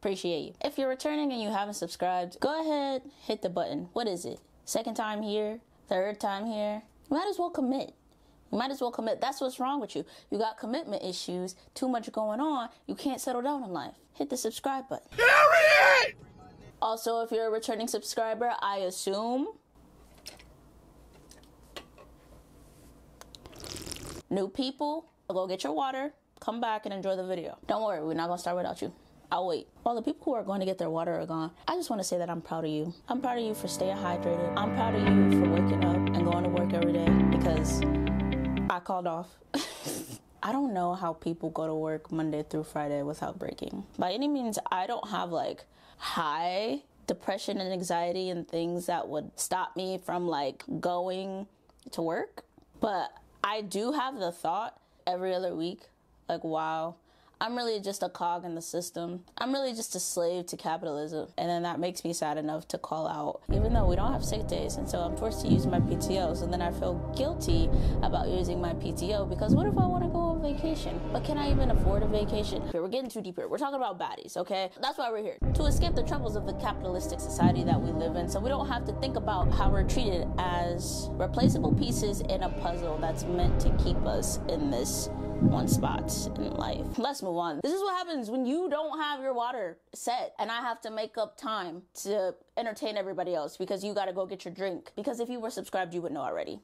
Appreciate you. If you're returning and you haven't subscribed, go ahead, hit the button. What is it? Second time here? Third time here? You might as well commit. You might as well commit. That's what's wrong with you. You got commitment issues, too much going on. You can't settle down in life. Hit the subscribe button. Period! Also, if you're a returning subscriber, I assume new people, go get your water, come back and enjoy the video. Don't worry, we're not gonna start without you. I'll wait. While the people who are going to get their water are gone, I just want to say that I'm proud of you. I'm proud of you for staying hydrated. I'm proud of you for waking up and going to work every day because I called off. I don't know how people go to work Monday through Friday without breaking. By any means, I don't have like high depression and anxiety and things that would stop me from like going to work. But I do have the thought every other week, like, wow, I'm really just a cog in the system. I'm really just a slave to capitalism. And then that makes me sad enough to call out, even though we don't have sick days. And so I'm forced to use my PTO. So then I feel guilty about using my PTO because what if I want to go on vacation? But can I even afford a vacation? Okay, we're getting too deep here. We're talking about baddies, okay? That's why we're here. To escape the troubles of the capitalistic society that we live in so we don't have to think about how we're treated as replaceable pieces in a puzzle that's meant to keep us in this one spot in life. Let's move on. This is what happens when you don't have your water set and I have to make up time to entertain everybody else because you gotta go get your drink. Because if you were subscribed, you would know already.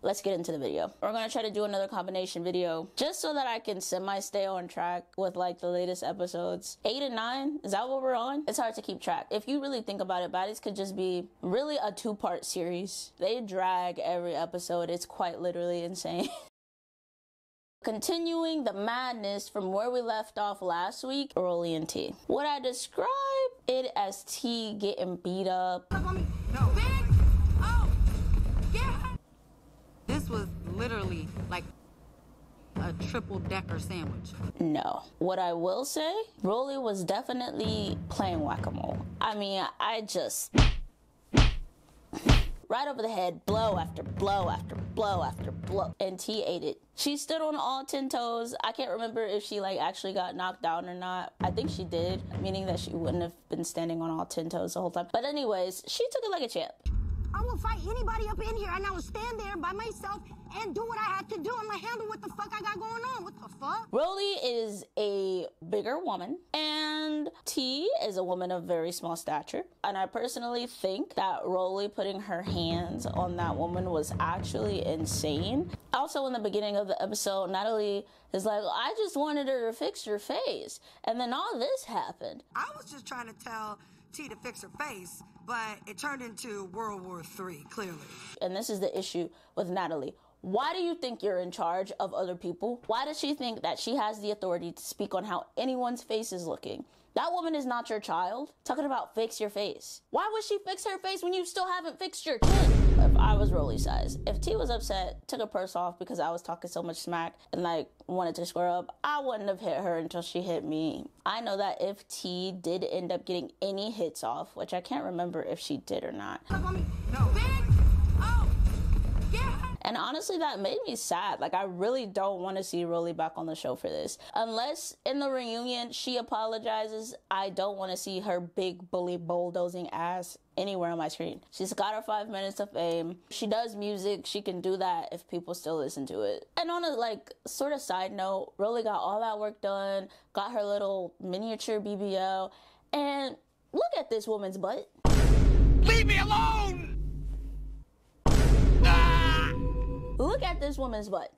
Let's get into the video. We're gonna try to do another combination video just so that I can semi-stay on track with like the latest episodes. 8 and 9, is that what we're on? It's hard to keep track. If you really think about it, Baddies could just be really a 2-part series. They drag every episode. It's quite literally insane. Continuing the madness from where we left off last week, ROLLIE and T. Would I describe it as T getting beat up? No. Oh, yeah. This was literally like a triple-decker sandwich. No. What I will say, ROLLIE was definitely playing whack-a-mole. I mean, I just... right over the head, blow after blow after blow after blow. And T ate it. She stood on all 10 toes. I can't remember if she like actually got knocked down or not. I think she did, meaning that she wouldn't have been standing on all 10 toes the whole time. But anyways, she took it like a champ. I will fight anybody up in here and I will stand there by myself and do what I had to do. I'm gonna handle what the fuck I got going on. What the fuck? ROLLIE is a bigger woman and T is a woman of very small stature. And I personally think that ROLLIE putting her hands on that woman was actually insane. Also in the beginning of the episode, Natalie is like, I just wanted her to fix her face. And then all this happened. I was just trying to tell T to fix her face, but it turned into World War III, clearly. And this is the issue with Natalie. Why do you think you're in charge of other people? Why does she think that she has the authority to speak on how anyone's face is looking? That woman is not your child. Talking about fix your face. Why would she fix her face when you still haven't fixed your chin? If I was ROLLIE size, if T was upset, took her purse off because I was talking so much smack and like wanted to square up, I wouldn't have hit her until she hit me. I know that if T did end up getting any hits off, which I can't remember if she did or not. No. Oh, yeah. And honestly, that made me sad. Like, I really don't want to see ROLLIE back on the show for this. Unless in the reunion she apologizes, I don't want to see her big bully bulldozing ass anywhere on my screen. She's got her 5 minutes of fame. She does music. She can do that if people still listen to it. And on a like sort of side note, ROLLIE got all that work done, got her little miniature BBL, and look at this woman's butt. Leave me alone! Look at this woman's butt.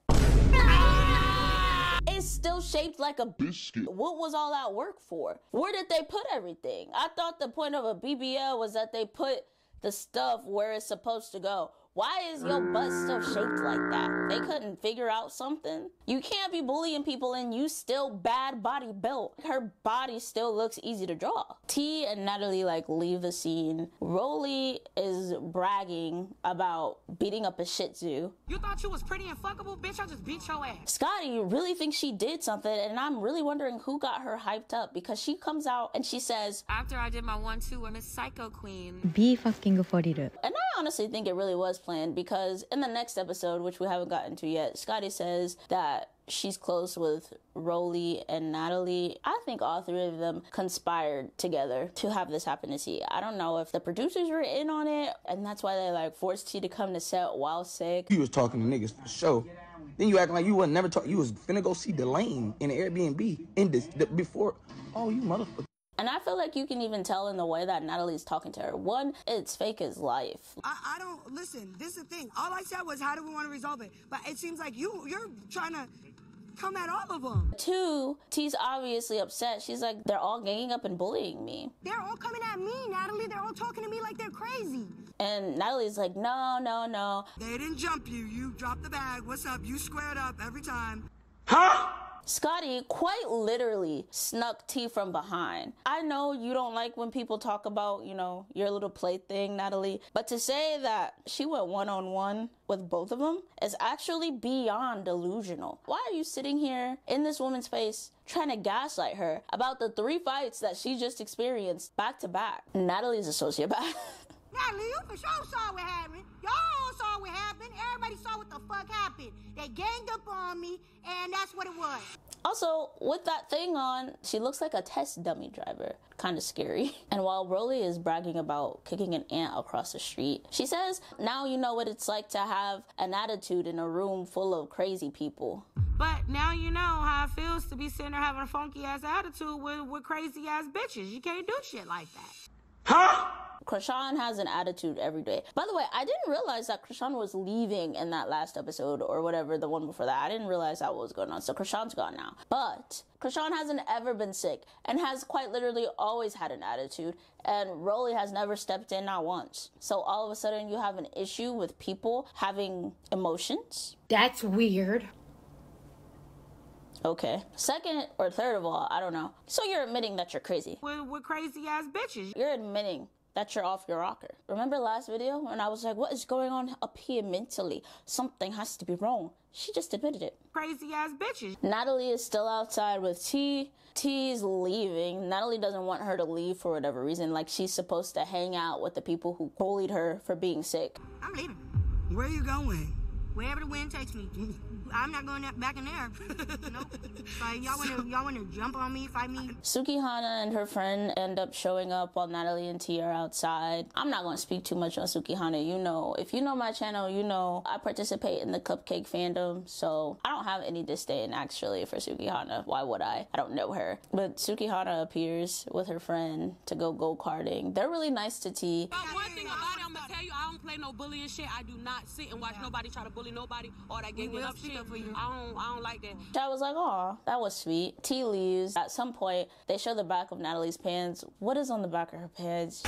It's still shaped like a biscuit. What was all that work for? Where did they put everything? I thought the point of a BBL was that they put the stuff where it's supposed to go. Why is your butt still shaped like that? They couldn't figure out something? You can't be bullying people and you still bad body built. Her body still looks easy to draw. T and Natalie like leave the scene. ROLLIE is bragging about beating up a Shih Tzu. You thought you was pretty and fuckable, bitch? I just beat your ass. Scotty really thinks she did something, and I'm really wondering who got her hyped up because she comes out and she says, after I did my 1-2, I'm a psycho queen. Be fucking for it. And I honestly think it really was planned because in the next episode, which we haven't gotten to yet, Scotty says that she's close with ROLLIE and Natalie. I think all three of them conspired together to have this happen to T. I don't know if the producers were in on it, and that's why they like forced T to come to set while sick. You was talking to niggas for sure. Then you acting like you wasn't never talk. You was finna go see Delane in the Airbnb in before. Oh, you motherfucker. And I feel like you can even tell in the way that Natalie's talking to her. One, it's fake as life. I don't, listen, this is the thing. All I said was, how do we want to resolve it? But it seems like you're trying to come at all of them. Two, T's obviously upset. She's like, they're all ganging up and bullying me. They're all coming at me, Natalie. They're all talking to me like they're crazy. And Natalie's like, no, no, no. They didn't jump you. You dropped the bag. What's up? You squared up every time. Huh? Scotty quite literally snuck T from behind. I know you don't like when people talk about, you know, your little plaything, Natalie, but to say that she went one-on-one with both of them is actually beyond delusional. Why are you sitting here in this woman's face trying to gaslight her about the 3 fights that she just experienced back to back? Natalie's a sociopath. Natalie, you for sure saw what happened. Y'all saw what happened. Everybody saw what the fuck happened. They ganged up on me, and that's what it was. Also, with that thing on, she looks like a test dummy driver. Kind of scary. And while ROLLIE is bragging about kicking an ant across the street, she says, now you know what it's like to have an attitude in a room full of crazy people. But now you know how it feels to be sitting there having a funky ass attitude with crazy ass bitches. You can't do shit like that. Huh? Krishan has an attitude every day. By the way, I didn't realize that Krishan was leaving in that last episode or whatever, the one before that. I didn't realize that was going on. So Krishan's gone now. But Krishan hasn't ever been sick and has quite literally always had an attitude. And ROLLIE has never stepped in, not once. So all of a sudden you have an issue with people having emotions? That's weird. Okay. Second or third of all, I don't know. So you're admitting that you're crazy. With crazy ass bitches. You're admitting that you're off your rocker. Remember last video when I was like, what is going on up here mentally? Something has to be wrong. She just admitted it. Crazy ass bitches. Natalie is still outside with T. T's leaving. Natalie doesn't want her to leave for whatever reason. Like she's supposed to hang out with the people who bullied her for being sick. I'm leaving. Where are you going? Wherever the wind takes me. I'm not going back in there. Nope. Like, y'all wanna jump on me, fight me? Sukihana and her friend end up showing up while Natalie and T are outside. I'm not going to speak too much on Sukihana. You know, if you know my channel, you know I participate in the cupcake fandom, so I don't have any disdain actually for Sukihana. Why would I? I don't know her. But Sukihana appears with her friend to go go-karting. They're really nice to T. But one thing about it, I'm gonna tell you, I don't play no bullying shit. I do not sit and watch nobody try to bully nobody or that ganging up shit. I don't like that. I was like, oh, that was sweet. T leaves. At some point, they show the back of Natalie's pants. What is on the back of her pants?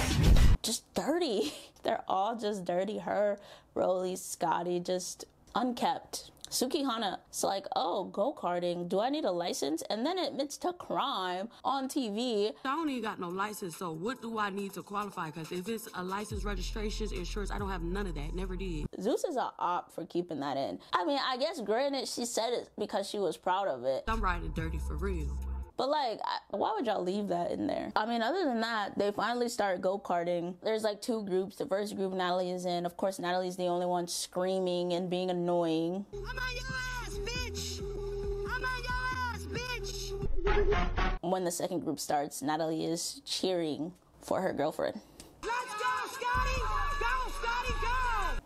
Just dirty. They're all just dirty. Her, ROLLIE, Scotty, just unkept. Sukihana's like, oh, go-karting, do I need a license? And then admits to crime on TV. I don't even got no license, so what do I need to qualify? Because if it's a license, registrations, insurance, I don't have none of that. Never did. Zeus is an op for keeping that in. I mean, I guess granted, she said it because she was proud of it. I'm riding dirty for real. But like, why would y'all leave that in there? I mean, other than that, they finally start go-karting. There's like 2 groups. The first group Natalie is in. Of course, Natalie's the only one screaming and being annoying. I'm on your ass, bitch! I'm on your ass, bitch! When the second group starts, Natalie is cheering for her girlfriend. Let's go, Scotty! Go, Scotty, go!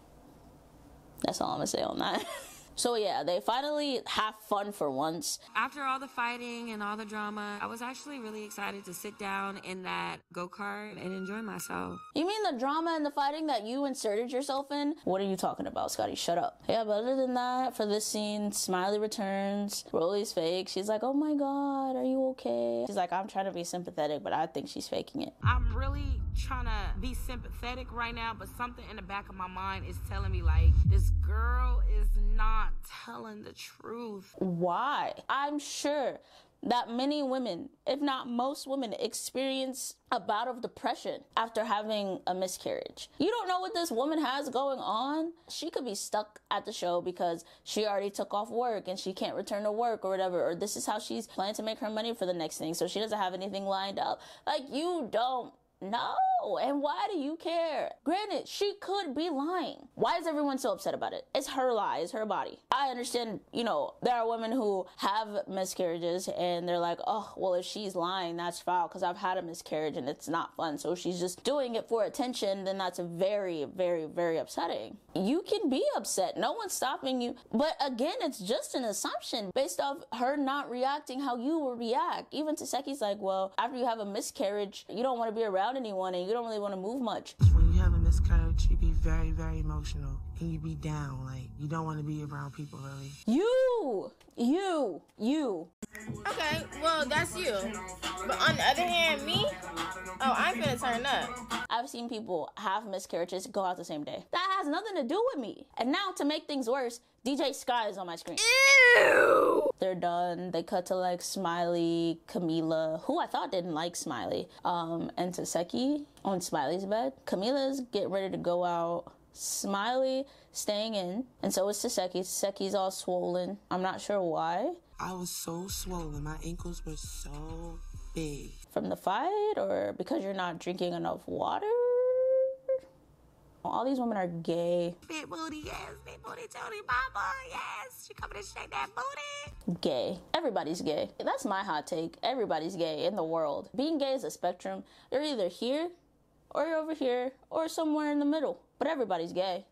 That's all I'm gonna say on that. So yeah, they finally have fun for once. After all the fighting and all the drama, I was actually really excited to sit down in that go-kart and enjoy myself. You mean the drama and the fighting that you inserted yourself in? What are you talking about, Scotty? Shut up. Yeah, but other than that, for this scene, Smiley returns. ROLLIE's fake. She's like, oh my God, are you okay? She's like, I'm trying to be sympathetic, but I think she's faking it. I'm really trying to be sympathetic right now, but something in the back of my mind is telling me, like, this girl is not telling the truth. Why? I'm sure that many women, if not most women, experience a bout of depression after having a miscarriage. You don't know what this woman has going on. She could be stuck at the show because she already took off work and she can't return to work or whatever, or this is how she's planning to make her money for the next thing, so she doesn't have anything lined up. Like, you don't know. know? And why do you care? Granted, she could be lying. Why is everyone so upset about it? It's her lie, it's her body. I understand, you know, there are women who have miscarriages and they're like, oh, well, if she's lying, that's foul because I've had a miscarriage and it's not fun. So if she's just doing it for attention, then that's very, very, very upsetting. You can be upset. No one's stopping you. But again, it's just an assumption based off her not reacting how you would react. Even Taseki's like, well, after you have a miscarriage, you don't want to be around anyone and you don't really want to move much. When you have a miscarriage, you be very, very emotional and you be down. Like, you don't want to be around people, really. You. Okay, well, that's you. But on the other hand, me? Oh, I'm gonna turn up. I've seen people have miscarriages go out the same day. That has nothing to do with me. And now to make things worse, DJ Sky is on my screen. Ew! They're done. They cut to like Smiley, Camila, who I thought didn't like Smiley, and Taseki on Smiley's bed. Camila's getting ready to go out. Smiley staying in, and so is Taseki. Taseki's all swollen. I'm not sure why. I was so swollen. My ankles were so big. From the fight or because you're not drinking enough water? All these women are gay. Big booty, yes. Big booty, Tony Mama, yes. She coming to shake that booty. Gay. Everybody's gay. That's my hot take. Everybody's gay in the world. Being gay is a spectrum. You're either here, or you're over here, or somewhere in the middle. But everybody's gay.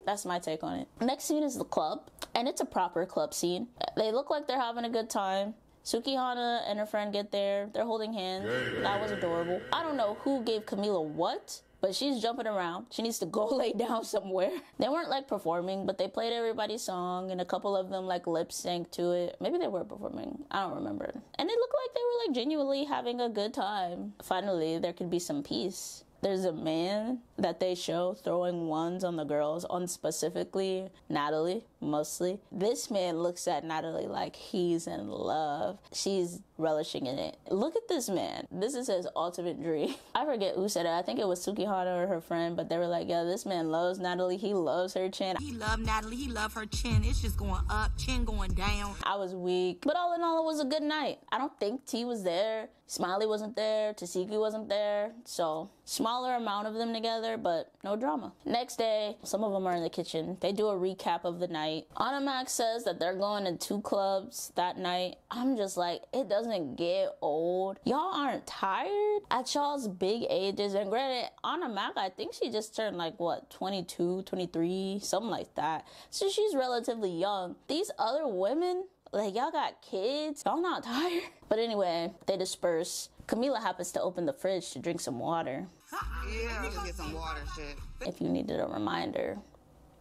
That's my take on it. Next scene is the club, and it's a proper club scene. They look like they're having a good time. Sukihana and her friend get there. They're holding hands. That was adorable. I don't know who gave Camila what, but she's jumping around. She needs to go lay down somewhere. They weren't like performing, but they played everybody's song, and a couple of them like lip sync to it. Maybe they were performing. I don't remember. And it looked like they were like genuinely having a good time. Finally, there could be some peace. There's a man that they show throwing ones on the girls, on specifically Natalie, mostly. This man looks at Natalie like he's in love. She's relishing in it. Look at this man. This is his ultimate dream. I forget who said it. I think it was Sukihana or her friend, but they were like, yeah, this man loves Natalie. He loves her chin. He loved Natalie. He loved her chin. It's just going up, chin going down. I was weak. But all in all, it was a good night. I don't think T was there. Smiley wasn't there. Taseki wasn't there. So, smaller amount of them together, but no drama. Next day, some of them are in the kitchen. They do a recap of the night. Anamax says that they're going to 2 clubs that night. I'm just like, it doesn't get old. Y'all aren't tired at y'all's big ages. And granted, Anamax, I think she just turned like, what, 22, 23, something like that. So she's relatively young. These other women, like, y'all got kids. Y'all not tired? But anyway, they disperse. Camila happens to open the fridge to drink some water. Yeah, I'll just get some water, shit. If you needed a reminder,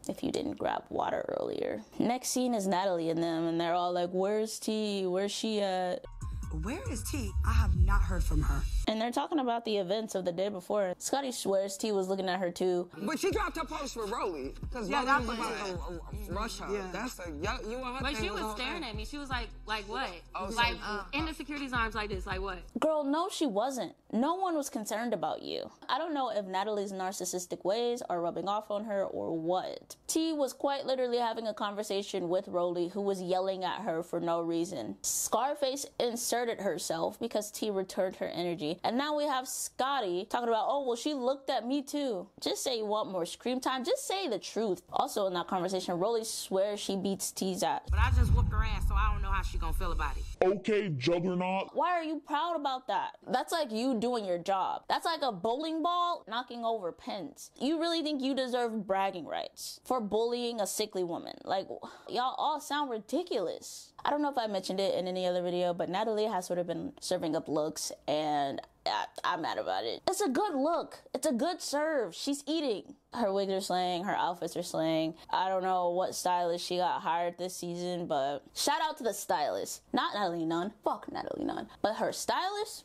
if you didn't grab water earlier. Next scene is Natalie and them, and they're all like, where's T? Where's she at? Where is T? I have not heard from her. And they're talking about the events of the day before. Scotty swears T was looking at her too. But she dropped her post with Rollie. Because Rollie was about to rush her. Yeah. That's the, you and her. But she was staring at me. She was like what? Oh, like, in the security's arms like this, like what? Girl, no, she wasn't. No one was concerned about you. I don't know if Natalie's narcissistic ways are rubbing off on her or what. T was quite literally having a conversation with Rollie, who was yelling at her for no reason. Scarface inserted herself because T returned her energy. And now we have Scotty talking about, oh, well, she looked at me too. Just say you want more scream time. Just say the truth. Also in that conversation, Rollie swears she beats T's ass. But I just whooped her ass, so I don't know how she gonna feel about it. Okay, Juggernaut. Why are you proud about that? That's like you doing your job. That's like a bowling ball knocking over pins. You really think you deserve bragging rights for bullying a sickly woman? Like, y'all all sound ridiculous. I don't know if I mentioned it in any other video, but Natalie has sort of been serving up looks, and I'm mad about it. It's a good look. It's a good serve. She's eating. Her wigs are slaying. Her outfits are slaying. I don't know what stylist she got hired this season, but shout out to the stylist. Not Natalie Nunn. Fuck Natalie Nunn. But her stylist,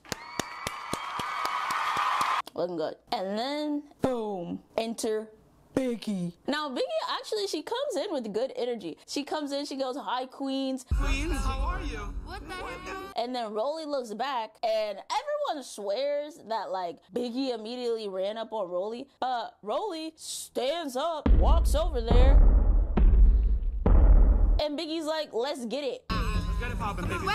looking good. And then, boom, enter Biggie. Now, Biggie, actually, she comes in with good energy. She comes in, she goes, hi, Queens. Queens, how are you? What the hell? And then Rollie looks back, and everyone swears that, like, Biggie immediately ran up on Rollie. Rollie stands up, walks over there, and Biggie's like, let's get it. Let's get it poppin', baby.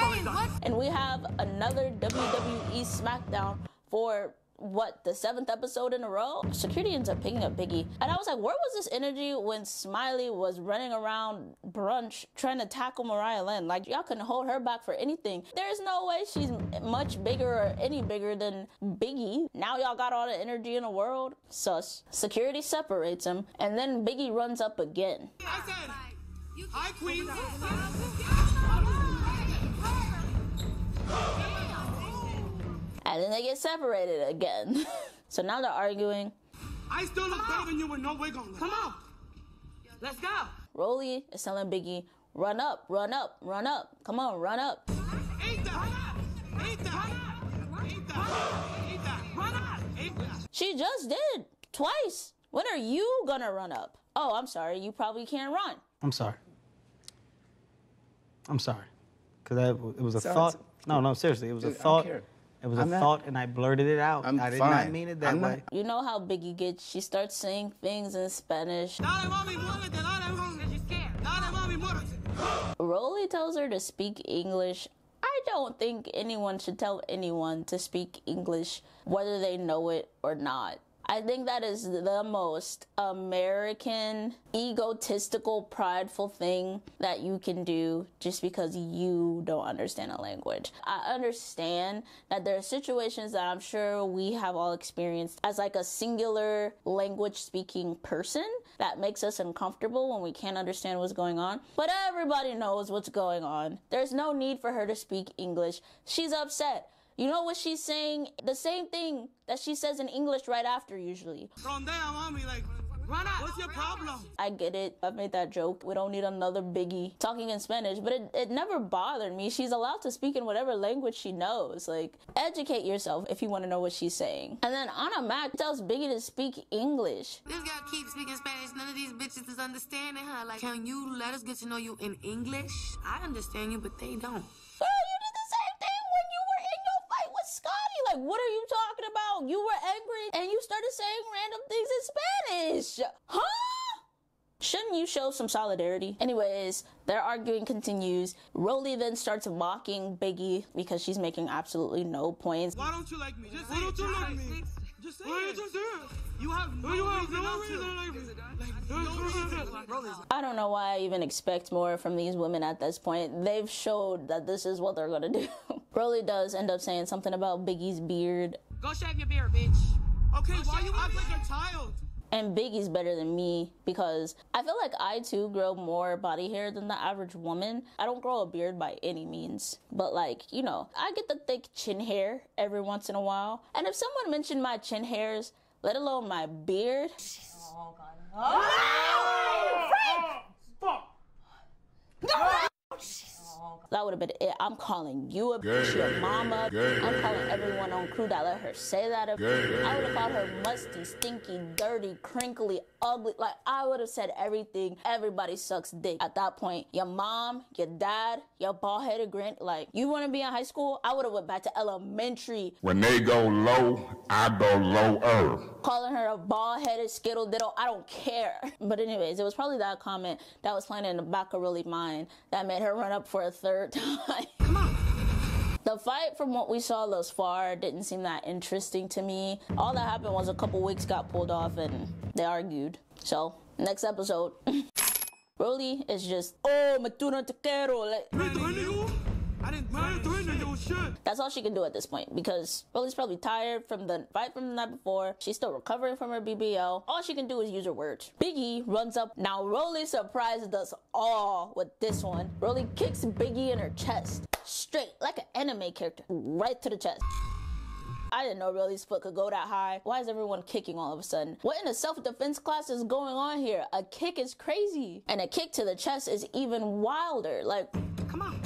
And we have another WWE SmackDown for what, the 7th episode in a row? Security ends up picking up Biggie. And I was like, where was this energy when Smiley was running around brunch trying to tackle Mariah Lynn? Like, y'all couldn't hold her back for anything. There's no way she's much bigger or any bigger than Biggie. Now y'all got all the energy in the world. Sus. Security separates them, and then Biggie runs up again. I said, hi, Queen. And then they get separated again. So now they're arguing. I still look better than you with no wig on. Come on. Let's go. Rollie is telling Biggie, run up, run up, run up. Come on, run up. Ain't that? Ain't that? Ain't that? Ain't that? Run up. Ain't that? She just did. Twice. When are you gonna run up? Oh, I'm sorry. You probably can't run. I'm sorry. I'm sorry. Because it was a thought. No, seriously. It was a thought. It was a thought, and I blurted it out. I did not mean it that way. You know how Biggie gets. She starts saying things in Spanish. Rollie tells her to speak English. I don't think anyone should tell anyone to speak English, whether they know it or not. I think that is the most American, egotistical, prideful thing that you can do just because you don't understand a language. I understand that there are situations that I'm sure we have all experienced as like a singular language speaking person that makes us uncomfortable when we can't understand what's going on. But everybody knows what's going on. There's no need for her to speak English. She's upset. You know what she's saying? The same thing that she says in English right after, usually. From there, mommy, like, run out. What's your problem? I get it. I've made that joke. We don't need another Biggie talking in Spanish, but it never bothered me. She's allowed to speak in whatever language she knows. Like, educate yourself if you want to know what she's saying. And then Anna Mac tells Biggie to speak English. This girl keeps speaking Spanish. None of these bitches is understanding her. Like, can you let us get to know you in English? I understand you, but they don't. Girl, you did the same thing when you were in your fight with Scotty. Like, what are you talking about? You were angry and you started saying random things in Spanish. Huh? Shouldn't you show some solidarity? Anyways, their arguing continues. Rollie then starts mocking Biggie because she's making absolutely no points. Why don't you like me? Just say it. Don't like me? Just say it. Just say it. You have no reason to like me. I don't know why I even expect more from these women at this point. They've showed that this is what they're gonna do. Rollie does end up saying something about Biggie's beard. Go shave your beard, bitch. Okay, why you act like a child? And Biggie's better than me because I feel like I too grow more body hair than the average woman. I don't grow a beard by any means, but like, you know, I get the thick chin hair every once in a while. And if someone mentioned my chin hairs, let alone my beard. Oh, God. Oh, that would have been it. I'm calling you a bitch, your mama. I'm calling everyone on crew that let her say that. I would have called her musty, stinky, dirty, crinkly, ugly. Like, I would have said everything. Everybody sucks dick. At that point, your mom, your dad, your bald-headed grin. Like, you want to be in high school? I would have went back to elementary. When they go low, I go lower. Calling her a bald-headed skittle diddle, I don't care. But anyways, it was probably that comment that was playing in the back of Rollie's mind that made her run up for a third time. Come on. The fight, from what we saw thus far, didn't seem that interesting to me. All that happened was a couple wigs got pulled off and they argued. So, next episode, Rollie is just, oh, me tú no te quiero. Like, that's all she can do at this point because Rollie's probably tired from the fight from the night before. She's still recovering from her BBL. All she can do is use her words. Biggie runs up. Now Rollie surprised us all with this one. Rollie kicks Biggie in her chest. Straight, like an anime character. Right to the chest. I didn't know Rollie's foot could go that high. Why is everyone kicking all of a sudden? What in a self-defense class is going on here? A kick is crazy. And a kick to the chest is even wilder. Like, come on.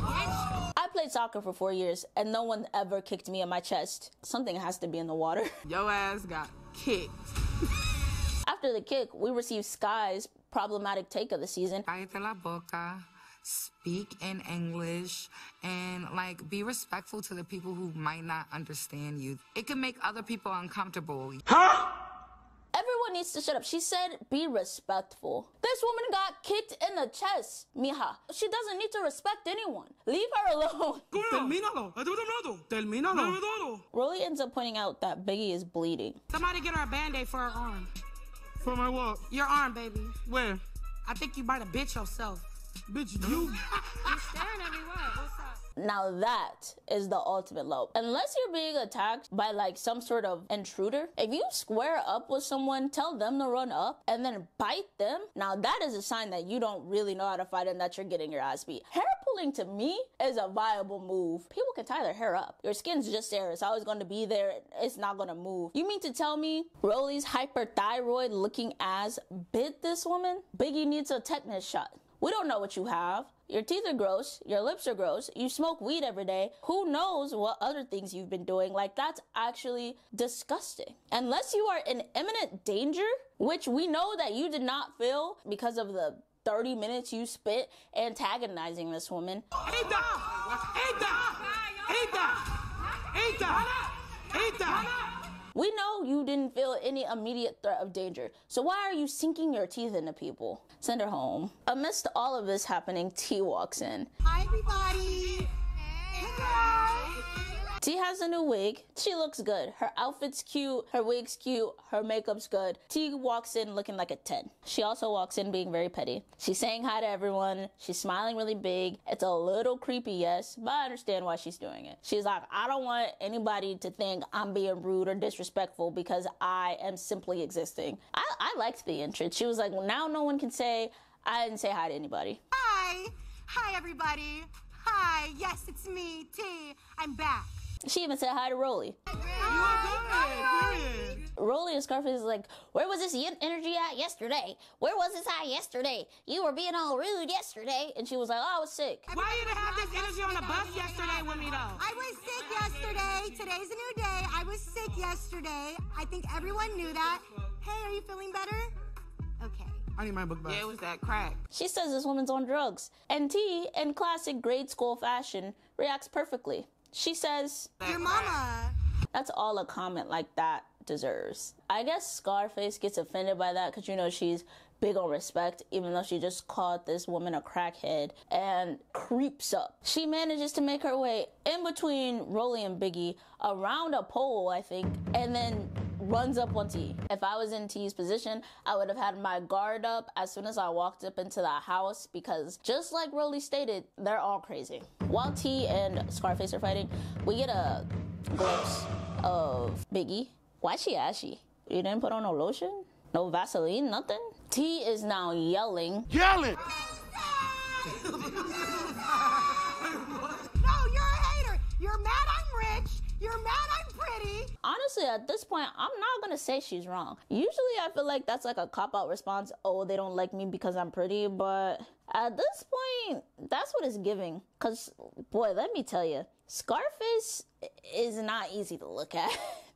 I played soccer for 4 years and no one ever kicked me in my chest. Something has to be in the water. Your ass got kicked. After the kick, we received Sky's problematic take of the season. Cállate la boca, speak in English, and like be respectful to the people who might not understand you. It can make other people uncomfortable. Huh? Everyone needs to shut up. She said, be respectful. This woman got kicked in the chest, mija. She doesn't need to respect anyone. Leave her alone. Termínalo. Termínalo. Rollie ends up pointing out that Biggie is bleeding. Somebody get her a Band-Aid for her arm. For my what? Your arm, baby. Where? I think you might have bit yourself. Bitch, you. You staring at me, what? What's up? Now that is the ultimate low. Unless you're being attacked by like some sort of intruder, if you square up with someone, tell them to run up and then bite them, now that is a sign that you don't really know how to fight and that you're getting your ass beat. Hair pulling to me is a viable move. People can tie their hair up. Your skin's just there. It's always going to be there. It's not going to move. You mean to tell me Rollie's hyperthyroid looking ass bit this woman? Biggie needs a tetanus shot. We don't know what you have. Your teeth are gross. Your lips are gross. You smoke weed every day. Who knows what other things you've been doing? Like, that's actually disgusting. Unless you are in imminent danger, which we know that you did not feel because of the 30 minutes you spent antagonizing this woman. We know you didn't feel any immediate threat of danger. So why are you sinking your teeth into people? Send her home. Amidst all of this happening, T walks in. Hi, everybody. Hey, guys. T has a new wig. She looks good. Her outfit's cute. Her wig's cute. Her makeup's good. T walks in looking like a 10. She also walks in being very petty. She's saying hi to everyone. She's smiling really big. It's a little creepy, yes, but I understand why she's doing it. She's like, I don't want anybody to think I'm being rude or disrespectful because I am simply existing. I liked the entrance. She was like, well, now no one can say I didn't say hi to anybody. Hi. Hi, everybody. Hi. Yes, it's me, T. I'm back. She even said hi to Rollie. Rollie and Scarface is like, where was this energy at yesterday? Where was this at yesterday? You were being all rude yesterday. And she was like, oh, I was sick. Why you didn't have this energy on the bus yesterday with me, though? I was sick yesterday. Today's a new day. I was sick yesterday. I think everyone knew that. Hey, are you feeling better? Okay. I need my book back. Yeah, it was that crack. She says this woman's on drugs. And T, in classic grade school fashion, reacts perfectly. She says, your mama. That's all a comment like that deserves. I guess Scarface gets offended by that because, you know, she's big on respect, even though she just called this woman a crackhead, and creeps up. She manages to make her way in between Rollie and Biggie, around a pole, I think, and then runs up on T. If I was in T's position, I would have had my guard up as soon as I walked up into the house because just like Rollie stated, they're all crazy. While T and Scarface are fighting, we get a glimpse of Biggie. Why's she ashy? You didn't put on no lotion? No Vaseline? Nothing? T is now yelling. Yelling! No, you're a hater. You're mad I'm rich. You're mad I'm pretty. Honestly, at this point, I'm not gonna say she's wrong. Usually I feel like that's like a cop-out response. Oh, they don't like me because I'm pretty. But at this point, that's what it's giving. Because, boy, let me tell you, Scarface is not easy to look at.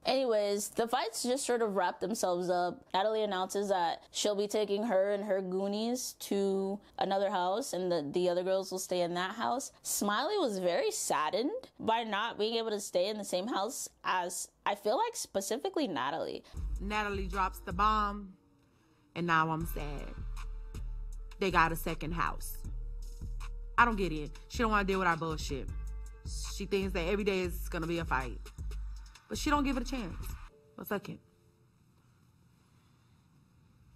Anyways, the fights just sort of wrap themselves up. Natalie announces that she'll be taking her and her goonies to another house and the other girls will stay in that house. Smiley was very saddened by not being able to stay in the same house as, I feel like, specifically Natalie. Natalie drops the bomb, and now I'm sad. They got a second house. I don't get it. She don't want to deal with our bullshit. She thinks that every day is going to be a fight. But she don't give it a chance. Well, fuck it.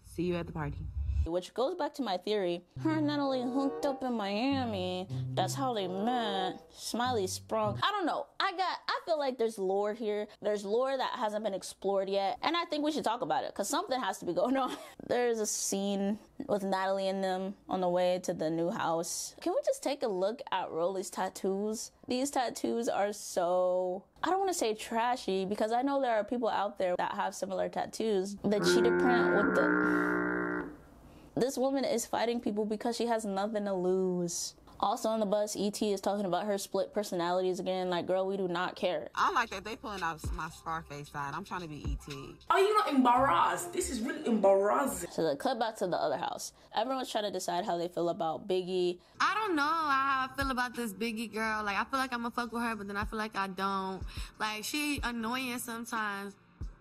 See you at the party. Which goes back to my theory. Her and Natalie hooked up in Miami. That's how they met. Smiley sprung. I don't know. I feel like there's lore here. There's lore that hasn't been explored yet. And I think we should talk about it because something has to be going on. There's a scene with Natalie and them on the way to the new house. Can we just take a look at Rollie's tattoos? These tattoos are so, I don't want to say trashy because I know there are people out there that have similar tattoos. The cheetah print with the... This woman is fighting people because she has nothing to lose. Also on the bus, E.T. is talking about her split personalities again. Like, girl, we do not care. I like that they pulling out my Scarface side. I'm trying to be E.T. Are you not embarrassed? This is really embarrassing. So they cut back to the other house. Everyone's trying to decide how they feel about Biggie. I don't know how I feel about this Biggie girl. Like, I feel like I'm gonna fuck with her, but then I feel like I don't. Like, she annoying sometimes.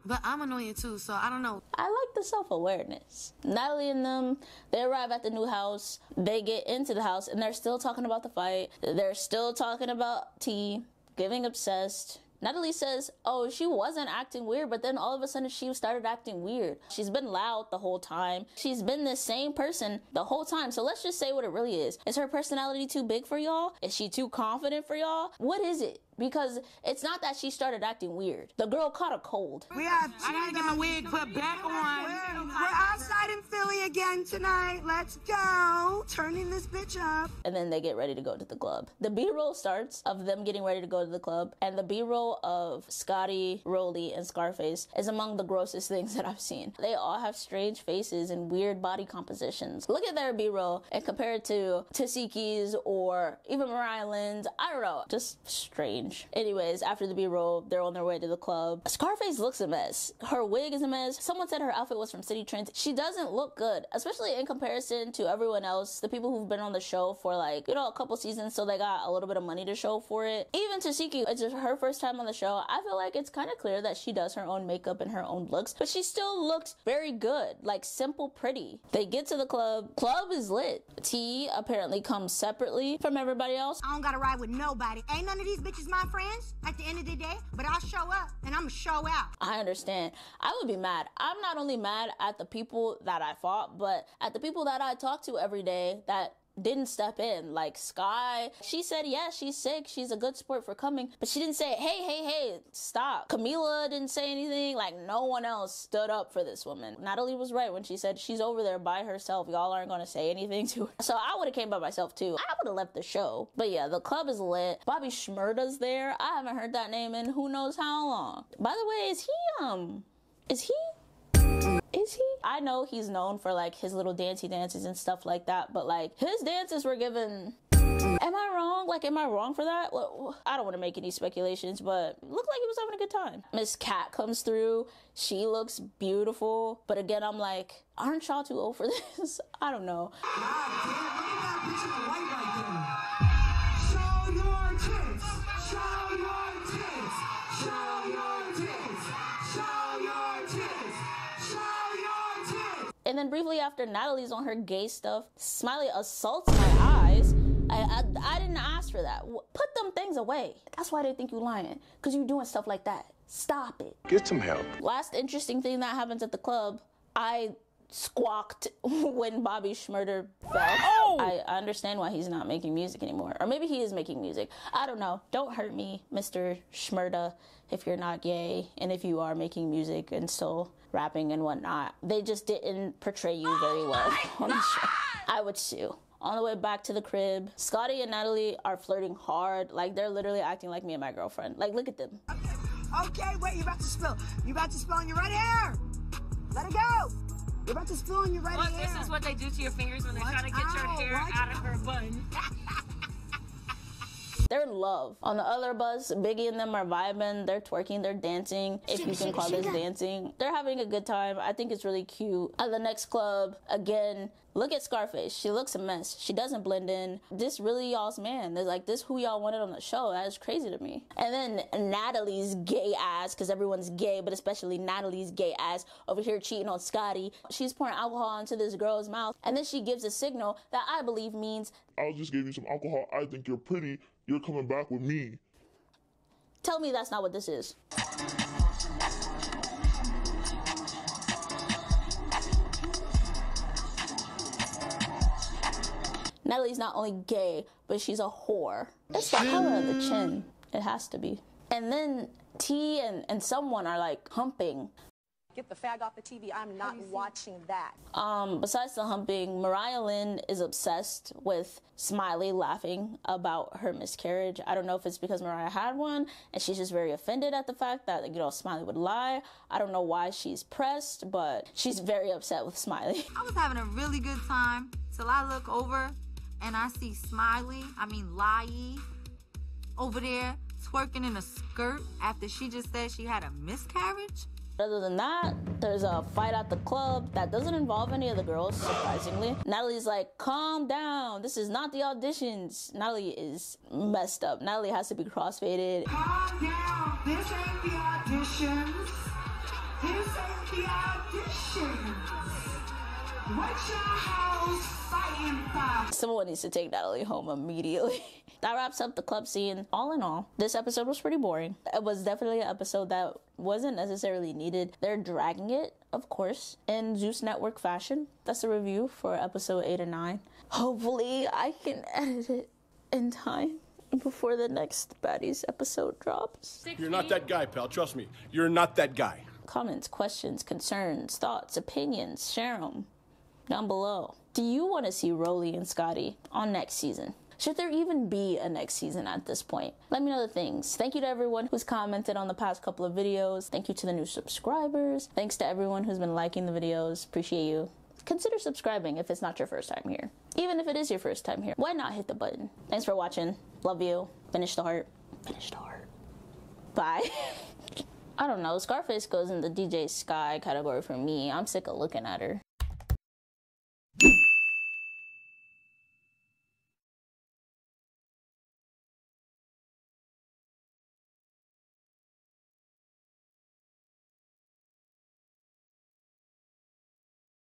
But I'm annoying too, so I don't know. I like the self-awareness. Natalie and them, they arrive at the new house. They get into the house, and they're still talking about the fight. They're still talking about T, getting obsessed, Natalie says, oh, she wasn't acting weird, but then all of a sudden she started acting weird. She's been loud the whole time. She's been the same person the whole time. So let's just say what it really is. Is her personality too big for y'all? Is she too confident for y'all? What is it? Because it's not that she started acting weird. The girl caught a cold. We have I gotta get my wig put back on. We're outside in Philly again tonight. Let's go. Turning this bitch up. And then they get ready to go to the club. The B-roll starts of them getting ready to go to the club. And the B-roll of Scotty, ROLLIE, and Scarface is among the grossest things that I've seen. They all have strange faces and weird body compositions. Look at their B-roll and compare it to Tasiki's or even Mariah Lynn's. I don't know. Just strange. Anyways, after the B-roll, they're on their way to the club. Scarface looks a mess. Her wig is a mess. Someone said her outfit was from City Trends. She doesn't look good, especially in comparison to everyone else, the people who've been on the show for like, you know, a couple seasons, so they got a little bit of money to show for it. Even Tasiki, it's just her first time on the show. I feel like it's kind of clear that she does her own makeup and her own looks, but she still looks very good, like simple, pretty. They get to the club. Club is lit. T apparently comes separately from everybody else. I don't gotta ride with nobody. Ain't none of these bitches my friends at the end of the day, but I'll show up and I'ma show out. I understand. I would be mad. I'm not only mad at the people that I fought, but at the people that I talk to every day that didn't step in. Like Sky, she said, yeah, she's sick. She's a good sport for coming, but she didn't say, hey, stop. Camila didn't say anything. Like no one else stood up for this woman. Natalie was right when she said she's over there by herself. Y'all aren't going to say anything to her. So I would have came by myself too. I would have left the show. But yeah, the club is lit. Bobby Shmurda's there. I haven't heard that name in who knows how long. By the way, is he? I know he's known for like his little dancey dances and stuff like that, but like his dances were given. Am I wrong? Like, am I wrong for that? Well, I don't want to make any speculations, but looked like he was having a good time. Miss Cat comes through. She looks beautiful. But again, I'm like, aren't y'all too old for this? I don't know. Show your tits. Show your tits. Show your tits. Show your tits. Show your tits. And then briefly after Natalie's on her gay stuff, Smiley assaults my eyes. I didn't ask for that. Put them things away. That's why they think you lying. Because you're doing stuff like that. Stop it. Get some help. Last interesting thing that happens at the club, I squawked when Bobby Shmurda fell. Oh! I understand why he's not making music anymore. Or maybe he is making music. I don't know. Don't hurt me, Mr. Shmurda, if you're not gay and if you are making music and still rapping and whatnot. They just didn't portray you very well on the show. I would sue. On the way back to the crib, Scotty and Natalie are flirting hard. Like, they're literally acting like me and my girlfriend. Like, look at them. Okay, wait, you're about to spill. You're about to spill on your right hair. Let it go. You're about to spill on your right hair. This is what they do to your fingers when they try to get your hair out of her bun. They're in love. On the other bus, Biggie and them are vibing. They're twerking, they're dancing, if you can call this dancing. They're having a good time. I think it's really cute. At the next club, again, look at Scarface. She looks a mess. She doesn't blend in. This really y'all's man. There's like, this who y'all wanted on the show. That is crazy to me. And then Natalie's gay ass, because everyone's gay, but especially Natalie's gay ass over here cheating on Scotty. She's pouring alcohol into this girl's mouth. And then she gives a signal that I believe means, I just gave you some alcohol. I think you're pretty. You're coming back with me. Tell me that's not what this is. Natalie's not only gay, but she's a whore. It's the color of the chin. It has to be. And then T and someone are like humping. Get the fag off the TV. I'm not watching that. Besides the humping, Mariah Lynn is obsessed with Smiley laughing about her miscarriage. I don't know if it's because Mariah had one and she's just very offended at the fact that, you know, Smiley would lie. I don't know why she's pressed, but she's very upset with Smiley. I was having a really good time till I look over and I see Smiley, Lie, over there twerking in a skirt after she just said she had a miscarriage. Other than that, there's a fight at the club that doesn't involve any of the girls, surprisingly. Natalie's like, calm down. This is not the auditions. Natalie is messed up. Natalie has to be crossfaded. Calm down. This ain't the auditions. This ain't the auditions. What your hoes fighting for? Someone needs to take Natalie home immediately. That wraps up the club scene. All in all, this episode was pretty boring. It was definitely an episode that wasn't necessarily needed. They're dragging it, of course, in Zeus Network fashion. That's the review for episode 8 and 9. Hopefully, I can edit it in time before the next Baddies episode drops. You're not that guy, pal. Trust me. You're not that guy. Comments, questions, concerns, thoughts, opinions, share them down below. Do you want to see ROLLIE and Scotty on next season? Should there even be a next season at this point? Let me know the things. Thank you to everyone who's commented on the past couple of videos. Thank you to the new subscribers. Thanks to everyone who's been liking the videos. Appreciate you. Consider subscribing if it's not your first time here. Even if it is your first time here, why not hit the button? Thanks for watching. Love you. Finish the heart. Finish the heart. Bye. I don't know. Scarface goes in the DJ Sky category for me. I'm sick of looking at her.